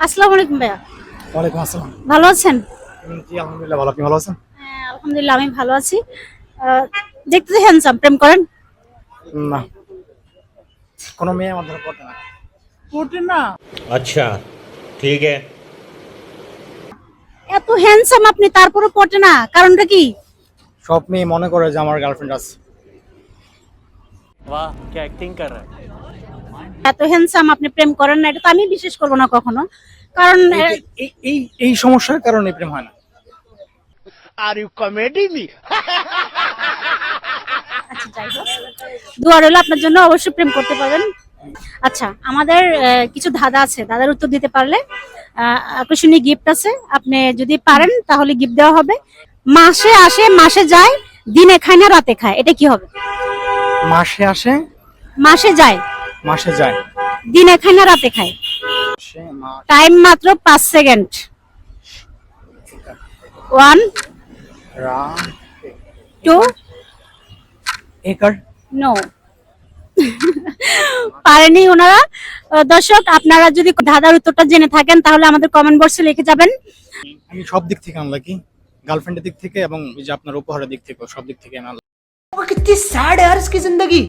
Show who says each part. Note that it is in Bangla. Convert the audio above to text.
Speaker 1: আসসালামু আলাইকুম ভাইয়া।
Speaker 2: ওয়ালাইকুম আসসালাম।
Speaker 1: ভালো আছেন?
Speaker 2: জি আলহামদুলিল্লাহ ভালো, আপনি ভালো আছেন?
Speaker 1: হ্যাঁ আলহামদুলিল্লাহ আমি ভালো আছি। দেখতে তো হ্যান্ডসাম, প্রেম করেন?
Speaker 2: না, কোনো মেয়ে আমার ধরে পড়ে না। পড়ে না?
Speaker 3: अच्छा ठीक है।
Speaker 1: এত হ্যান্ডসাম আপনি, তারপরে পটে না, কারণটা কি?
Speaker 2: সব মেয়ে মনে করে যে আমার গার্লফ্রেন্ড আছে।
Speaker 4: वाह क्या एक्टिंग कर रहा है।
Speaker 1: এত হ্যান্ডসাম আপনি প্রেম করেন না, এটা তো আমি বিশ্বাস করবো না কখনো। কারণ
Speaker 2: এই এই এই সমস্যার কারণে প্রেম হয় না।
Speaker 1: আচ্ছা যাই হোক, দোয়া রইল আপনার জন্য, অবশ্যই প্রেম করতে পারবেন। আচ্ছা, আমাদের কিছু ধাঁধা আছে, ধাঁধার উত্তর দিতে পারলে আকর্ষণীয় গিফট আছে। আপনি যদি পারেন তাহলে গিফট দেওয়া হবে। মাসে আসে মাসে যায়, দিনে খায় না রাতে খায়, এটা কি হবে?
Speaker 2: মাসে আসে
Speaker 1: মাসে যায়,
Speaker 2: মাসে যায়,
Speaker 1: দিনে খায় না রাতে খায়।
Speaker 2: সে মাস
Speaker 1: টাইম মাত্র 5 সেকেন্ড। 1
Speaker 2: রা
Speaker 1: 2
Speaker 2: একর।
Speaker 1: নো। পারেনি ওনারা। দর্শক, আপনারা যদি ধাঁধার উত্তরটা জেনে থাকেন তাহলে আমাদের কমেন্ট বক্সে লিখে যাবেন।
Speaker 2: আমি সব দিক থেকে আনলাকি, গার্লফ্রেন্ডের দিক থেকে এবং এই যে আপনার উপহারের দিক থেকে, সব দিক থেকে আমি unlucky।
Speaker 5: कितनी सैड है यार इसकी जिंदगी।